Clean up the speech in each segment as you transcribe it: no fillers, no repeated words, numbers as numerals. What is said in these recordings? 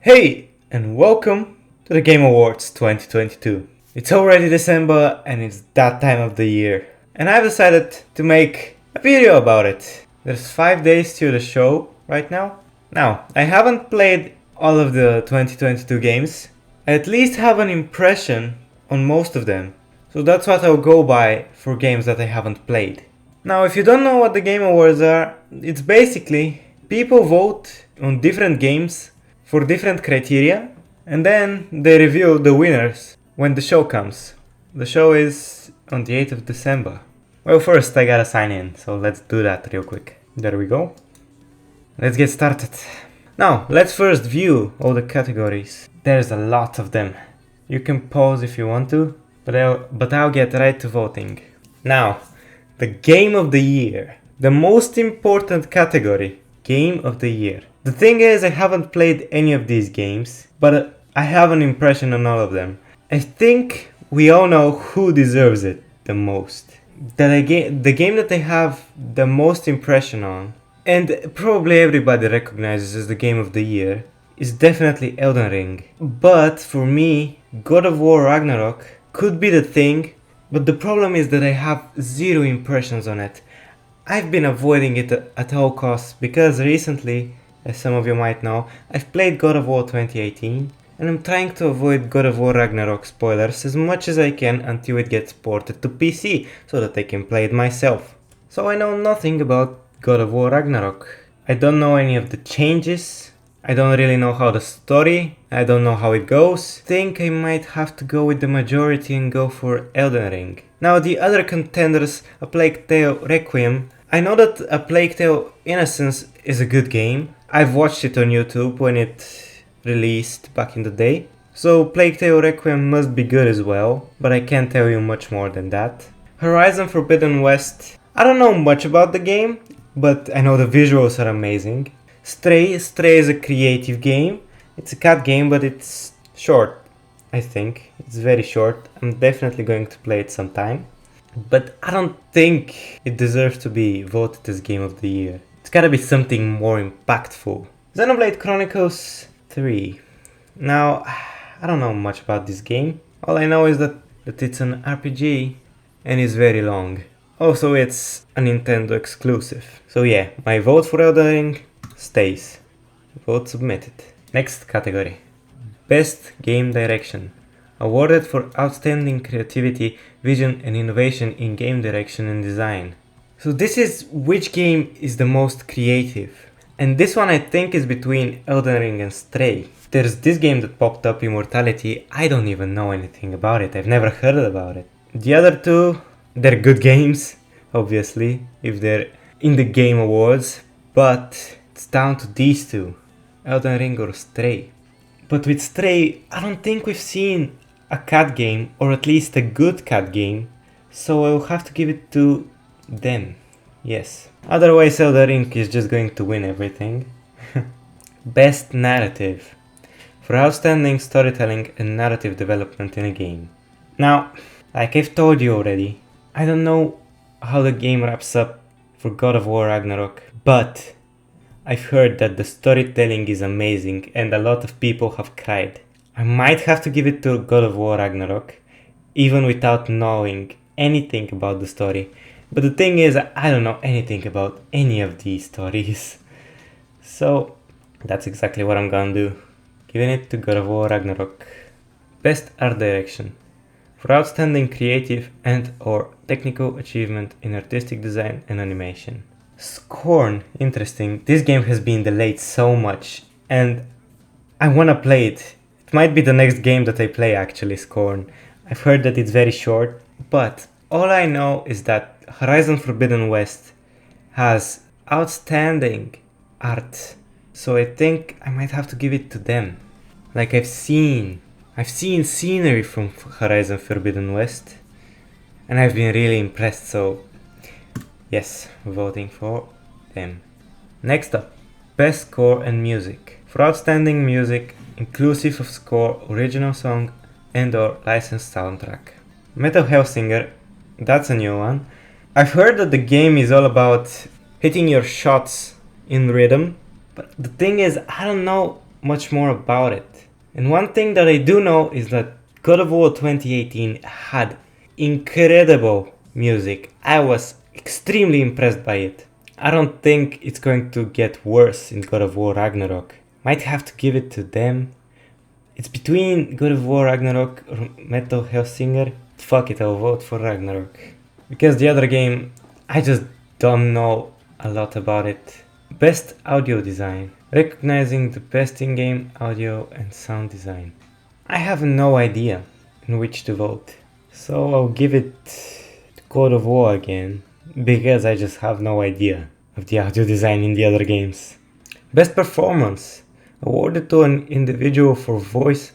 Hey, and welcome to the Game Awards 2022. It's already December and it's that time of the year. And I've decided to make a video about it. There's 5 days to the show right now. Now, I haven't played all of the 2022 games. I at least have an impression on most of them. So that's what I'll go by for games that I haven't played. Now, if you don't know what the Game Awards are, it's basically people vote on different games for different criteria, and then they review the winners when the show comes. The show is on the 8th of December. Well, first I gotta sign in, so let's do that real quick. There we go. Let's get started. Now, let's first view all the categories. There's a lot of them. You can pause if you want to, but I'll get right to voting. Now, the Game of the Year. The most important category. Game of the Year. The thing is, I haven't played any of these games, but I have an impression on all of them. I think we all know who deserves it the most. The game that I have the most impression on, and probably everybody recognizes as the Game of the Year, is definitely Elden Ring. But for me, God of War Ragnarok could be the thing, but the problem is that I have zero impressions on it. I've been avoiding it at all costs because recently, as some of you might know, I've played God of War 2018 and I'm trying to avoid God of War Ragnarok spoilers as much as I can until it gets ported to PC so that I can play it myself. So I know nothing about God of War Ragnarok. I don't know any of the changes. I don't really know how the story, I don't know how it goes. I think I might have to go with the majority and go for Elden Ring. Now the other contenders, A Plague Tale Requiem. I know that A Plague Tale Innocence is a good game. I've watched it on YouTube when it released back in the day. So Plague Tale Requiem must be good as well, but I can't tell you much more than that. Horizon Forbidden West. I don't know much about the game, but I know the visuals are amazing. Stray is a creative game. It's a cat game, but it's short, I think. It's very short. I'm definitely going to play it sometime. But I don't think it deserves to be voted as Game of the Year. It's gotta be something more impactful. Xenoblade Chronicles 3. Now, I don't know much about this game. All I know is that it's an RPG and is very long. Also, it's a Nintendo exclusive. So yeah, my vote for Elden Ring stays. Vote submitted. Next category. Best Game Direction. Awarded for outstanding creativity, vision and innovation in game direction and design. So this is which game is the most creative. And this one I think is between Elden Ring and Stray. There's this game that popped up, Immortality. I don't even know anything about it. I've never heard about it. The other two, they're good games, obviously, if they're in the Game Awards. But it's down to these two, Elden Ring or Stray. But with Stray, I don't think we've seen a cat game, or at least a good cat game, so I'll have to give it to them. Yes. Otherwise Elden Ring is just going to win everything. Best Narrative. For outstanding storytelling and narrative development in a game. Now, like I've told you already, I don't know how the game wraps up for God of War Ragnarok, but I've heard that the storytelling is amazing and a lot of people have cried. I might have to give it to God of War Ragnarok, even without knowing anything about the story. But the thing is, I don't know anything about any of these stories. So, that's exactly what I'm gonna do. Giving it to God of War Ragnarok. Best Art Direction. For outstanding creative and or technical achievement in artistic design and animation. Scorn, interesting. This game has been delayed so much and I wanna play it. It might be the next game that I play actually, Scorn. I've heard that it's very short, but all I know is that Horizon Forbidden West has outstanding art. So I think I might have to give it to them. Like I've seen scenery from Horizon Forbidden West and I've been really impressed, so yes, voting for them. Next up, Best Score and Music. For outstanding music, inclusive of score, original song and or licensed soundtrack. Metal Hellsinger, that's a new one. I've heard that the game is all about hitting your shots in rhythm, but the thing is, I don't know much more about it. And one thing that I do know is that God of War 2018 had incredible music. I was extremely impressed by it. I don't think it's going to get worse in God of War Ragnarok. Might have to give it to them. It's between God of War Ragnarok or Metal Hellsinger. Fuck it, I'll vote for Ragnarok. Because the other game, I just don't know a lot about it. Best audio design. Recognizing the best in-game audio and sound design. I have no idea in which to vote. So I'll give it to God of War again. Because I just have no idea of the audio design in the other games. Best performance. Awarded to an individual for voice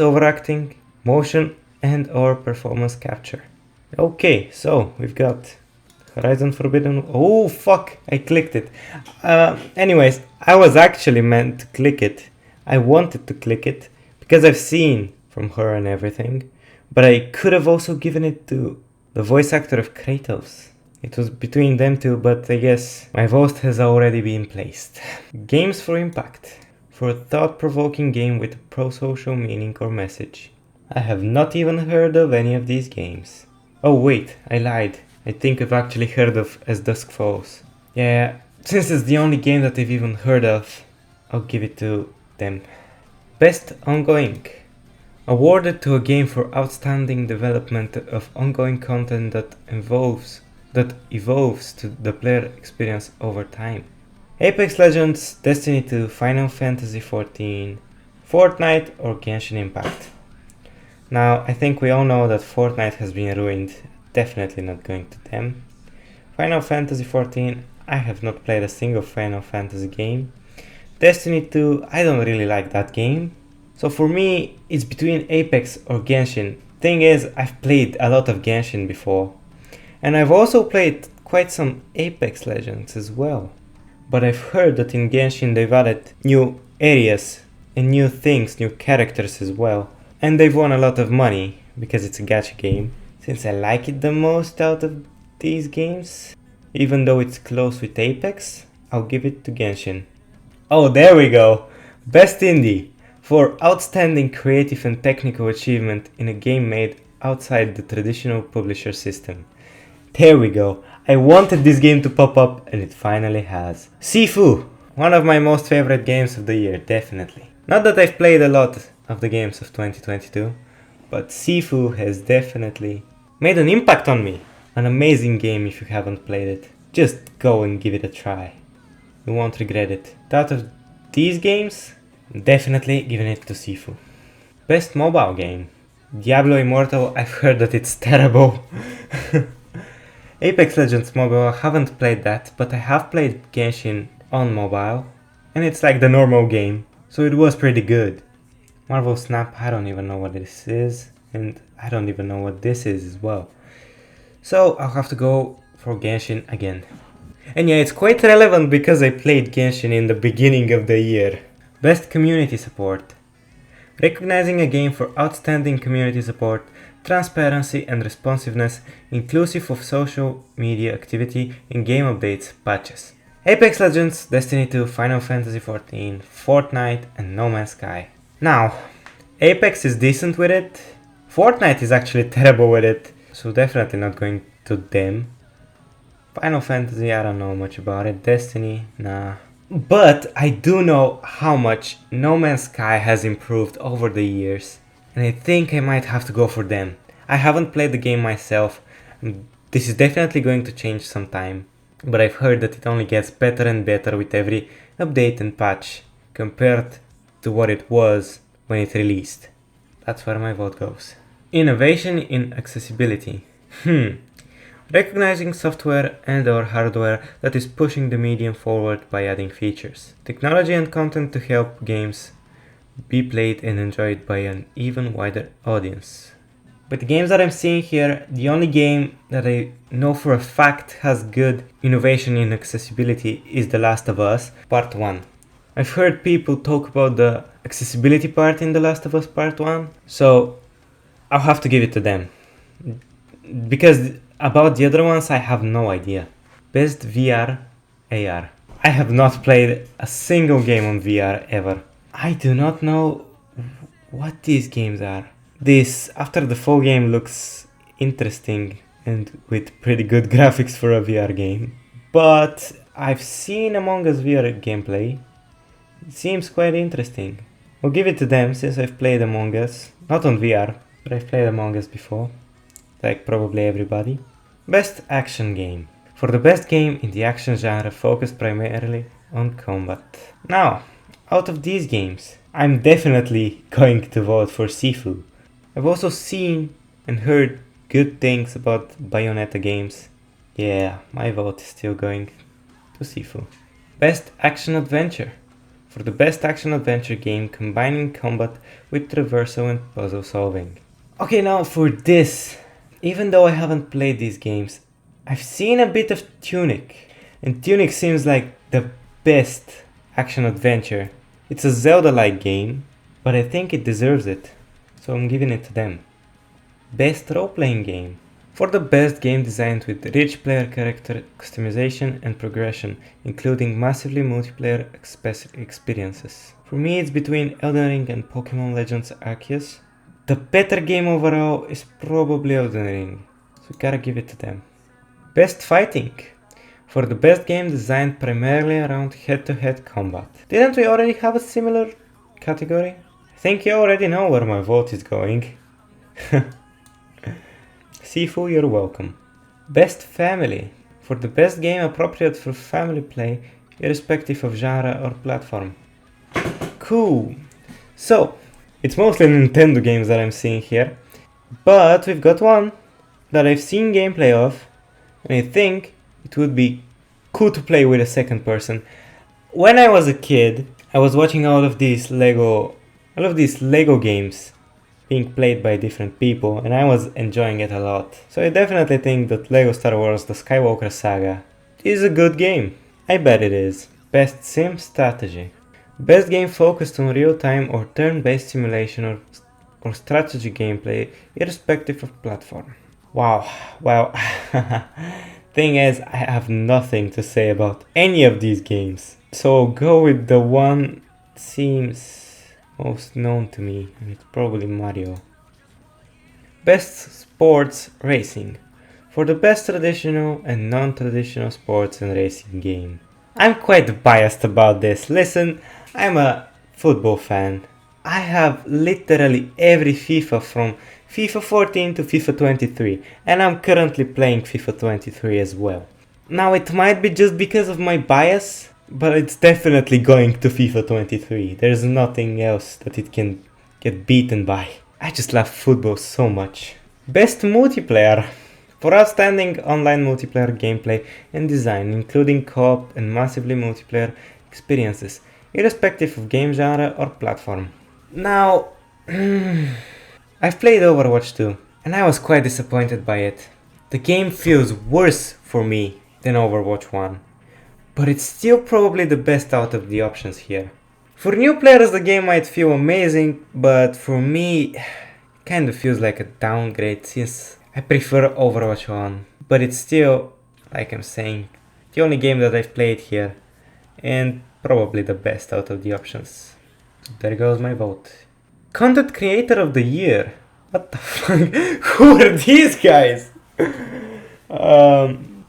over acting, motion and or performance capture. Okay, so we've got Horizon Forbidden... Oh fuck, I clicked it. Anyways, I was actually meant to click it. I wanted to click it because I've seen from her and everything. But I could have also given it to the voice actor of Kratos. It was between them two, but I guess my vote has already been placed. Games for Impact. For a thought-provoking game with a pro-social meaning or message. I have not even heard of any of these games. Oh wait, I lied. I think I've actually heard of As Dusk Falls. Yeah, since it's the only game that I've even heard of, I'll give it to them. Best Ongoing. Awarded to a game for outstanding development of ongoing content that evolves to the player experience over time. Apex Legends, Destiny 2, Final Fantasy XIV, Fortnite or Genshin Impact. Now, I think we all know that Fortnite has been ruined. Definitely not going to them. Final Fantasy XIV, I have not played a single Final Fantasy game. Destiny 2, I don't really like that game. So for me, it's between Apex or Genshin. Thing is, I've played a lot of Genshin before. And I've also played quite some Apex Legends as well. But I've heard that in Genshin they've added new areas and new things, new characters as well. And they've won a lot of money because it's a gacha game. Since I like it the most out of these games, even though it's close with Apex, I'll give it to Genshin. Oh, there we go! Best Indie! For outstanding creative and technical achievement in a game made outside the traditional publisher system. There we go! I wanted this game to pop up and it finally has. Sifu! One of my most favorite games of the year, definitely. Not that I've played a lot of the games of 2022, but Sifu has definitely made an impact on me. An amazing game if you haven't played it. Just go and give it a try. You won't regret it. Out of these games, I'm definitely giving it to Sifu. Best mobile game. Diablo Immortal, I've heard that it's terrible. Apex Legends Mobile, I haven't played that, but I have played Genshin on mobile, and it's like the normal game, so it was pretty good. Marvel Snap, I don't even know what this is, and I don't even know what this is as well. So I'll have to go for Genshin again. And yeah, it's quite relevant because I played Genshin in the beginning of the year. Best Community Support. Recognizing a game for outstanding community support, transparency and responsiveness, inclusive of social media activity in game updates, patches. Apex Legends, Destiny 2, Final Fantasy XIV, Fortnite and No Man's Sky. Now, Apex is decent with it, Fortnite is actually terrible with it, so definitely not going to them. Final Fantasy, I don't know much about it, Destiny, nah. But I do know how much No Man's Sky has improved over the years, and I think I might have to go for them. I haven't played the game myself, and this is definitely going to change sometime, but I've heard that it only gets better and better with every update and patch, compared to what it was when it released. That's where my vote goes. Innovation in accessibility. Recognizing software and or hardware that is pushing the medium forward by adding features, technology and content to help games be played and enjoyed by an even wider audience. But the games that I'm seeing here, the only game that I know for a fact has good innovation in accessibility is The Last of Us Part 1. I've heard people talk about the accessibility part in The Last of Us Part 1, so I'll have to give it to them. Because about the other ones I have no idea. Best VR AR. I have not played a single game on VR ever. I do not know what these games are. This, after the full game, looks interesting and with pretty good graphics for a VR game. But I've seen Among Us VR gameplay. It seems quite interesting. I'll give it to them since I've played Among Us. Not on VR, but I've played Among Us before. Like probably everybody. Best action game. For the best game in the action genre focused primarily on combat. Now, out of these games, I'm definitely going to vote for Sifu. I've also seen and heard good things about Bayonetta games. Yeah, my vote is still going to Sifu. Best action adventure. For the best action adventure game combining combat with traversal and puzzle solving. Okay, now for this. Even though I haven't played these games, I've seen a bit of Tunic. And Tunic seems like the best action adventure. It's a Zelda-like game, but I think it deserves it. So I'm giving it to them. Best role-playing game. For the best game designed with rich player character customization and progression, including massively multiplayer experiences. For me it's between Elden Ring and Pokemon Legends Arceus. The better game overall is probably Elden Ring, so gotta give it to them. Best fighting. For the best game designed primarily around head-to-head combat. Didn't we already have a similar category? I think you already know where my vote is going. Sifu, you're welcome. Best family. For the best game appropriate for family play, irrespective of genre or platform. Cool. So, it's mostly Nintendo games that I'm seeing here, but we've got one that I've seen gameplay of, and I think it would be cool to play with a second person. When I was a kid, I was watching all of these Lego games being played by different people, and I was enjoying it a lot. So I definitely think that Lego Star Wars The Skywalker Saga is a good game. I bet it is. Best sim strategy. Best game focused on real-time or turn-based simulation or strategy gameplay, irrespective of platform. Wow, well, thing is, I have nothing to say about any of these games. So go with the one that seems most known to me, and it's probably Mario. Best sports racing. For the best traditional and non-traditional sports and racing game. I'm quite biased about this. Listen, I'm a football fan. I have literally every FIFA from FIFA 14 to FIFA 23, and I'm currently playing FIFA 23 as well. Now it might be just because of my bias, but it's definitely going to FIFA 23. There's nothing else that it can get beaten by. I just love football so much. Best multiplayer. For outstanding online multiplayer gameplay and design, including co-op and massively multiplayer experiences, irrespective of game genre or platform. Now, I've played Overwatch 2, and I was quite disappointed by it. The game feels worse for me than Overwatch 1, but it's still probably the best out of the options here. For new players the game might feel amazing, but for me, it kinda feels like a downgrade since I prefer Overwatch 1, but it's still, like I'm saying, the only game that I've played here, and probably the best out of the options. There goes my vote. Content Creator of the Year. What the fuck? Who are these guys?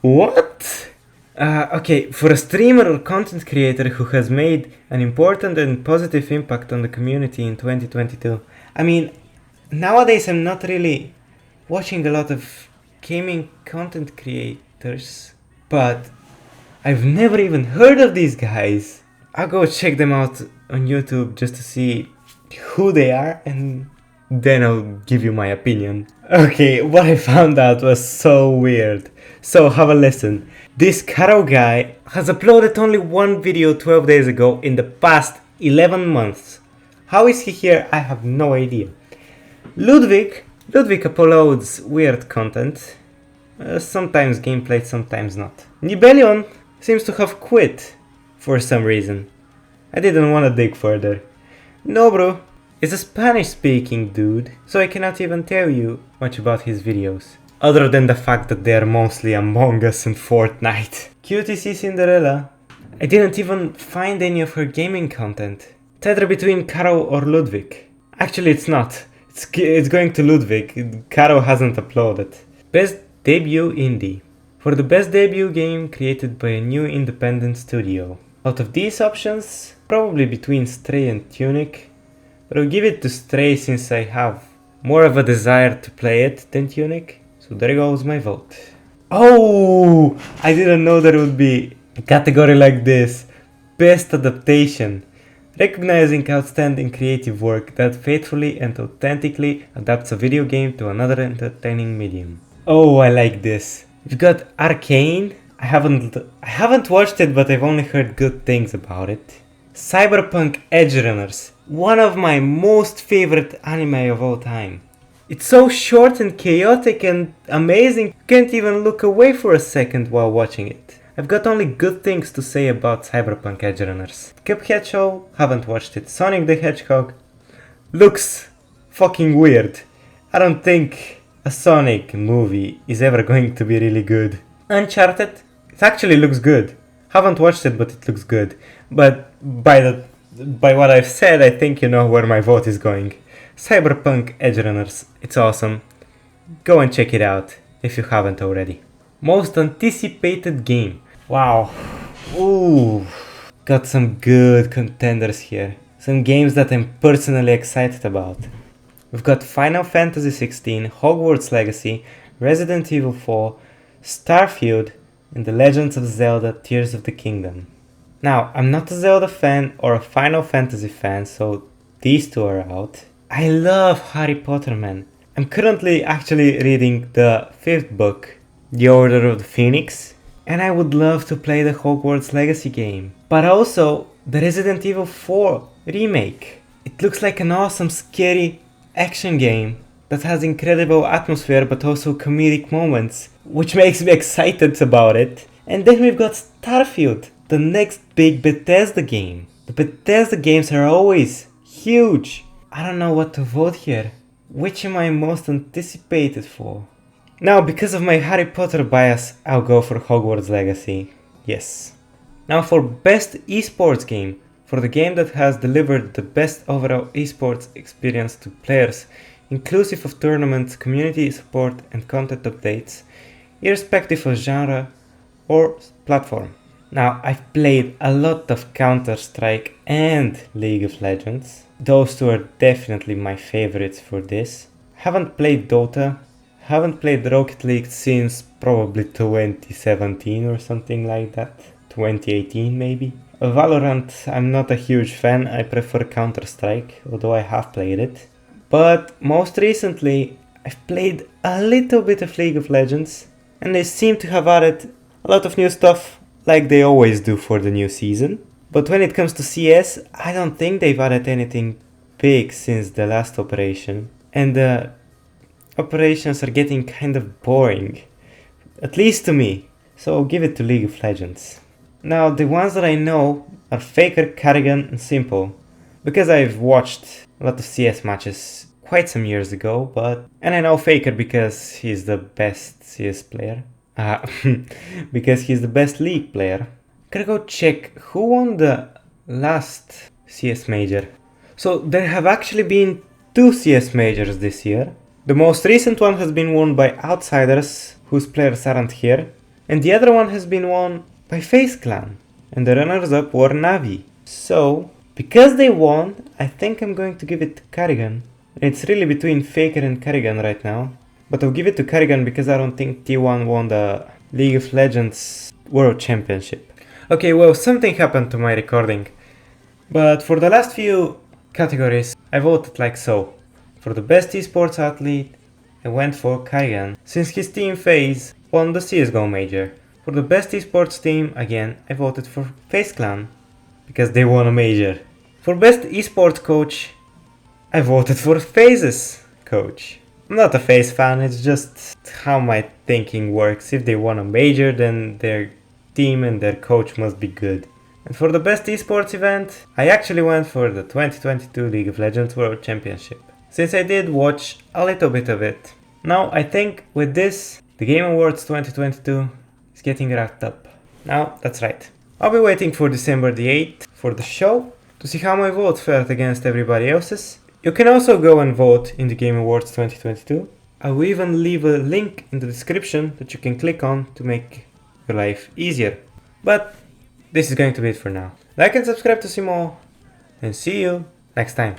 What? Okay, for a streamer or content creator who has made an important and positive impact on the community in 2022. I mean, nowadays I'm not really watching a lot of gaming content creators, but I've never even heard of these guys. I'll go check them out on YouTube just to see who they are, and then I'll give you my opinion. Okay, what I found out was so weird. So have a listen. This Caro guy has uploaded only one video 12 days ago in the past 11 months. How is he here? I have no idea. Ludwig uploads weird content. Sometimes gameplay, sometimes not. Nibelion seems to have quit for some reason. I didn't want to dig further. Nobru is a Spanish-speaking dude, so I cannot even tell you much about his videos, other than the fact that they are mostly Among Us and Fortnite. QTC Cinderella. I didn't even find any of her gaming content. It's either between Caro or Ludwig. Actually, it's not. It's going to Ludwig. Caro hasn't uploaded. Best debut indie. For the best debut game created by a new independent studio. Out of these options, probably between Stray and Tunic, but I'll give it to Stray since I have more of a desire to play it than Tunic, so there goes my vote. Oh! I didn't know there would be a category like this. Best adaptation. Recognizing outstanding creative work that faithfully and authentically adapts a video game to another entertaining medium. Oh, I like this. We've got Arcane. I haven't watched it, but I've only heard good things about it. Cyberpunk Edgerunners, one of my most favorite anime of all time. It's so short and chaotic and amazing, you can't even look away for a second while watching it. I've got only good things to say about Cyberpunk Edgerunners. Cuphead Show, haven't watched it. Sonic the Hedgehog, looks fucking weird. I don't think a Sonic movie is ever going to be really good. Uncharted, it actually looks good. Haven't watched it, but it looks good. But by what I've said, I think you know where my vote is going. Cyberpunk Edgerunners, it's awesome. Go and check it out if you haven't already. Most anticipated game. Wow. Ooh. Got some good contenders here. Some games that I'm personally excited about. We've got Final Fantasy XVI, Hogwarts Legacy, Resident Evil 4, Starfield, and The Legends of Zelda Tears of the Kingdom. Now, I'm not a Zelda fan or a Final Fantasy fan, so these two are out. I love Harry Potter, man. I'm currently actually reading the 5th book, The Order of the Phoenix, and I would love to play the Hogwarts Legacy game. But also, the Resident Evil 4 remake. It looks like an awesome, scary action game that has incredible atmosphere but also comedic moments, which makes me excited about it. And then we've got Starfield, the next big Bethesda game. The Bethesda games are always huge. I don't know what to vote here. Which am I most anticipated for? Now, because of my Harry Potter bias, I'll go for Hogwarts Legacy. Yes. Now for best esports game. For the game that has delivered the best overall esports experience to players, inclusive of tournaments, community support and content updates, irrespective of genre or platform. Now, I've played a lot of Counter-Strike and League of Legends. Those two are definitely my favorites for this. Haven't played Dota, haven't played Rocket League since probably 2017 or something like that. 2018 maybe. Valorant, I'm not a huge fan, I prefer Counter-Strike, although I have played it. But most recently, I've played a little bit of League of Legends, and they seem to have added a lot of new stuff, like they always do for the new season. But when it comes to CS, I don't think they've added anything big since the last operation. And the operations are getting kind of boring, at least to me. So I'll give it to League of Legends. Now, the ones that I know are Faker, Karrigan, and Simple, because I've watched a lot of CS matches quite some years ago, and I know Faker because he's the best CS player, because he's the best League player. Gotta go check who won the last CS major. So there have actually been 2 CS majors this year. The most recent one has been won by Outsiders, whose players aren't here, and the other one has been won by FaZe Clan, and the runners-up were Navi. So, because they won, I think I'm going to give it to Karrigan. It's really between Faker and Karrigan right now, but I'll give it to Karrigan because I don't think T1 won the League of Legends World Championship. Okay, well, something happened to my recording, but for the last few categories, I voted like so. For the best esports athlete, I went for Karrigan, since his team FaZe won the CSGO major. For the best esports team, again, I voted for FaZe Clan, because they won a major. For best esports coach, I voted for FaZe's coach. I'm not a FaZe fan, it's just how my thinking works. If they won a major, then their team and their coach must be good. And for the best esports event, I actually went for the 2022 League of Legends World Championship, since I did watch a little bit of it. Now, I think with this, the Game Awards 2022 getting wrapped up. Now, that's right. I'll be waiting for December the 8th for the show to see how my vote fared against everybody else's. You can also go and vote in the Game Awards 2022. I will even leave a link in the description that you can click on to make your life easier. But this is going to be it for now. Like and subscribe to see more, and see you next time.